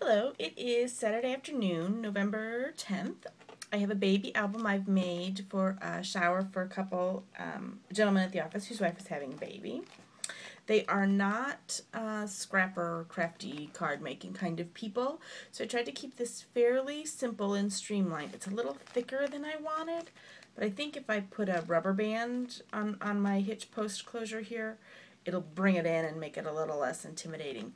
Hello, it is Saturday afternoon, November 10th. I have a baby album I've made for a shower for a couple gentlemen at the office whose wife is having a baby. They are not scrapper, crafty, card making kind of people, so I tried to keep this fairly simple and streamlined. It's a little thicker than I wanted, but I think if I put a rubber band on my hitch post closure here, it'll bring it in and make it a little less intimidating.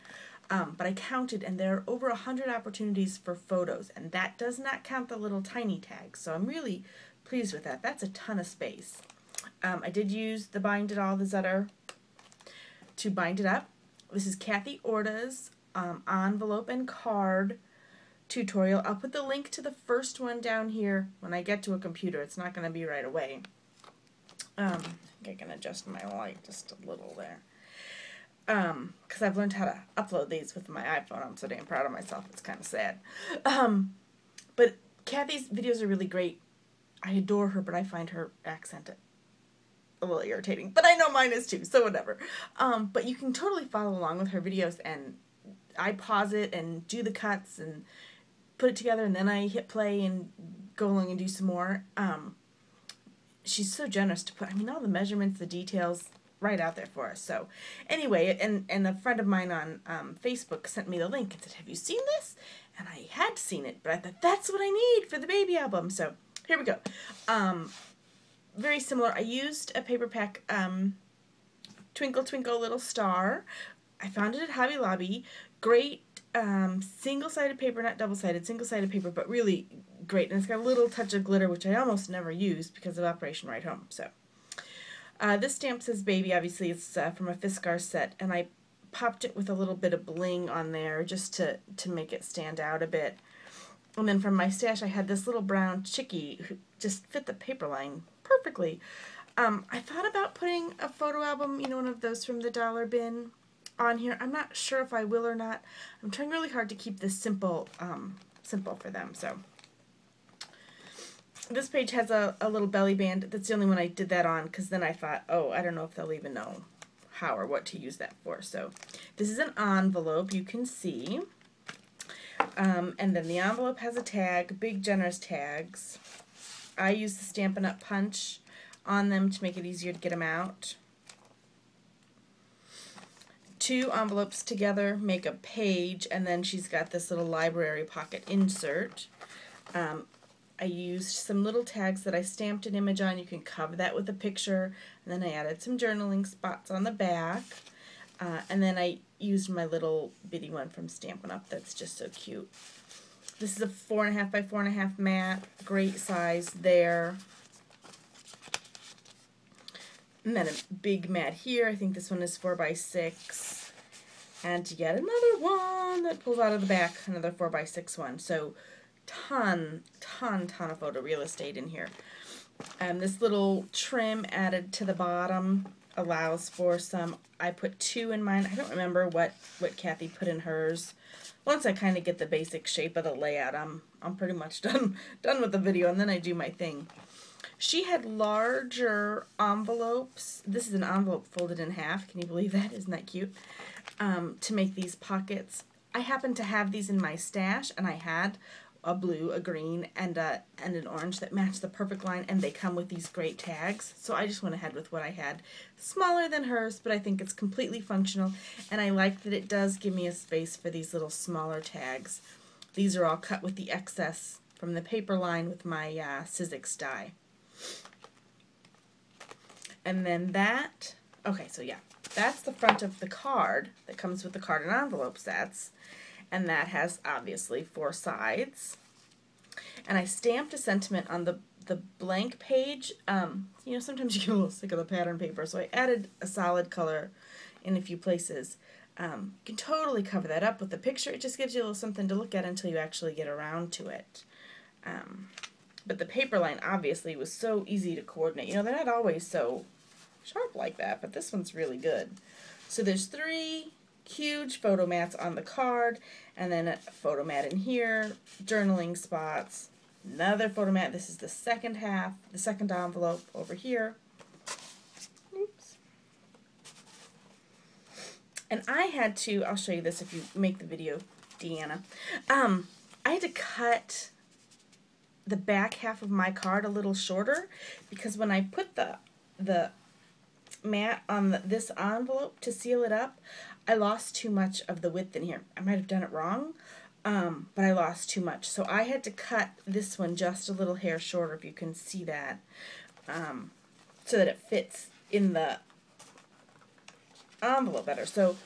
But I counted, and there are over 100 opportunities for photos, and that does not count the little tiny tags, so I'm really pleased with that. That's a ton of space. I did use the Bind It All, the Zutter, to bind it up. This is Kathy Orta's envelope and card tutorial. I'll put the link to the first one down here when I get to a computer. It's not going to be right away. I think I can adjust my light just a little there. Because I've learned how to upload these with my iPhone. I'm so damn proud of myself. It's kind of sad. But Kathy's videos are really great. I adore her, but I find her accent a little irritating. But I know mine is too, so whatever. But you can totally follow along with her videos, and I pause it and do the cuts and put it together, and then I hit play and go along and do some more. She's so generous to put, all the measurements, the details, right out there for us. So anyway, and a friend of mine on Facebook sent me the link and said, have you seen this? And I had seen it, but I thought, that's what I need for the baby album. So here we go. Very similar. I used a paper pack, Twinkle Twinkle Little Star. I found it at Hobby Lobby. Great single-sided paper, not double-sided, single-sided paper, but really great. And it's got a little touch of glitter, which I almost never use because of Operation Ride Home. So this stamp says baby. Obviously it's from a Fiskars set, and I popped it with a little bit of bling on there just to make it stand out a bit. And then from my stash I had this little brown chickie who just fit the paper line perfectly. I thought about putting a photo album, one of those from the dollar bin, on here. I'm not sure if I will or not. I'm trying really hard to keep this simple for them. So this page has a little belly band. That's the only one I did that on, because then I thought, oh, I don't know if they'll even know how or what to use that for. So this is an envelope, you can see. And then the envelope has a tag, big generous tags. I use the Stampin' Up! Punch on them to make it easier to get them out. Two envelopes together make a page, and then she's got this little library pocket insert. I used some little tags that I stamped an image on. You can cover that with a picture. And then I added some journaling spots on the back. And then I used my little bitty one from Stampin' Up! That's just so cute. This is a 4.5 by 4.5 mat. Great size there. And then a big mat here. I think this one is 4 by 6. And yet another one that pulls out of the back. Another 4 by 6 one. So ton of photo real estate in here. This little trim added to the bottom allows for some. I put 2 in mine. I don't remember what Kathy put in hers. Once I kind of get the basic shape of the layout, I'm pretty much done with the video, and then I do my thing. She had larger envelopes. This is an envelope folded in half. Can you believe that? Isn't that cute? To make these pockets. I happen to have these in my stash, and I had a blue, a green, and an orange that matched the perfect line, and they come with these great tags. So I just went ahead with what I had. Smaller than hers, but I think it's completely functional, and I like that it does give me a space for these little smaller tags. These are all cut with the excess from the paper line with my Sizzix die. And then that, okay, so yeah, that's the front of the card that comes with the card and envelope sets. And that has, obviously, 4 sides. And I stamped a sentiment on the blank page. Sometimes you get a little sick of the pattern paper, so I added a solid color in a few places. You can totally cover that up with the picture. It just gives you a little something to look at until you actually get around to it. But the paper line, obviously, was so easy to coordinate. They're not always so sharp like that, but this one's really good. So there's 3 huge photo mats on the card, and then a photo mat in here, journaling spots, another photo mat. This is the second half, the second envelope over here. Oops. And I had to, I'll show you this if you make the video, Deanna. I had to cut the back half of my card a little shorter because when I put the mat on this envelope to seal it up, I lost too much of the width in here. I might have done it wrong, but I lost too much. So I had to cut this one just a little hair shorter, if you can see that, so that it fits in the envelope better. So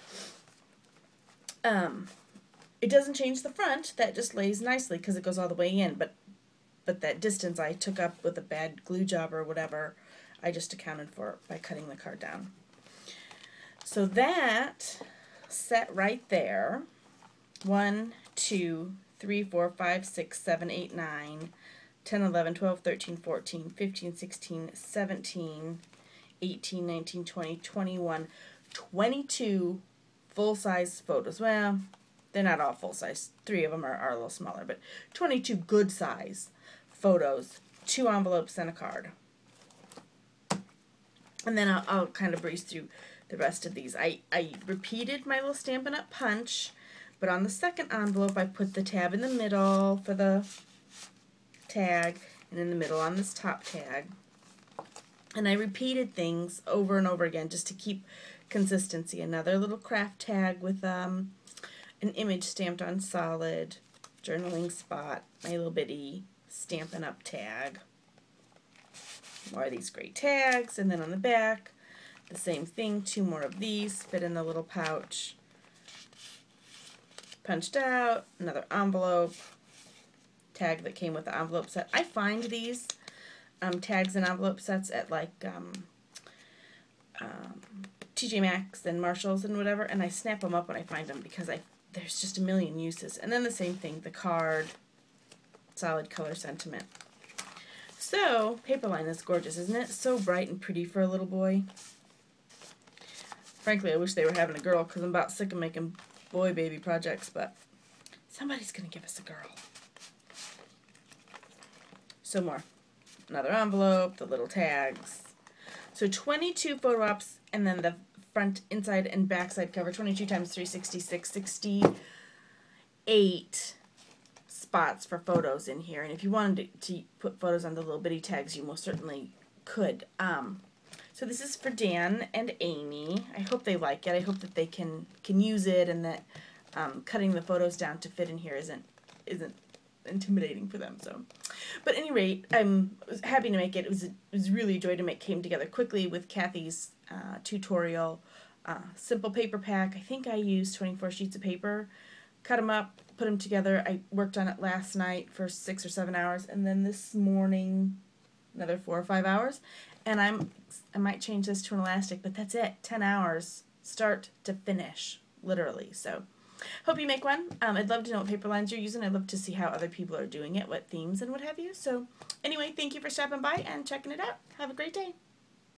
it doesn't change the front. That just lays nicely because it goes all the way in, but that distance I took up with a bad glue job or whatever, I just accounted for by cutting the card down. So that set right there, 1, 2, 3, 4, 5, 6, 7, 8, 9, 10, 11, 12, 13, 14, 15, 16, 17, 18, 19, 20, 21, 22 full-size photos. Well, they're not all full-size. 3 of them are a little smaller, but 22 good-size photos, 2 envelopes and a card. And then I'll kind of breeze through the rest of these. I repeated my little Stampin' Up! Punch, but on the second envelope I put the tab in the middle for the tag, and in the middle on this top tag. And I repeated things over and over again just to keep consistency. Another little craft tag with an image stamped on solid, journaling spot, my little bitty Stampin' Up! Tag. More of these great tags, and then on the back, the same thing, 2 more of these, fit in the little pouch. Punched out, another envelope, tag that came with the envelope set. I find these tags and envelope sets at like TJ Maxx and Marshalls and whatever, and I snap them up when I find them because there's just a million uses. And then the same thing, the card, solid color sentiment. So, Paperline is gorgeous, isn't it? So bright and pretty for a little boy. Frankly, I wish they were having a girl because I'm about sick of making boy baby projects, but somebody's going to give us a girl. So more. Another envelope, the little tags. So 22 photo ops, and then the front, inside, and back side cover. 22 times 366, 68 spots for photos in here. And if you wanted to put photos on the little bitty tags, you most certainly could. So this is for Dan and Amy. I hope they like it. I hope that they can use it, and that cutting the photos down to fit in here isn't intimidating for them. So, but at any rate, I was happy to make it. It was really a joy to make. Came together quickly with Kathy's tutorial. Simple paper pack. I think I used 24 sheets of paper. Cut them up, put them together. I worked on it last night for 6 or 7 hours, and then this morning another 4 or 5 hours. And I might change this to an elastic, but that's it. 10 hours, start to finish, literally. So, hope you make one. I'd love to know what paper lines you're using. I'd love to see how other people are doing it, what themes and what have you. So, anyway, thank you for stopping by and checking it out. Have a great day.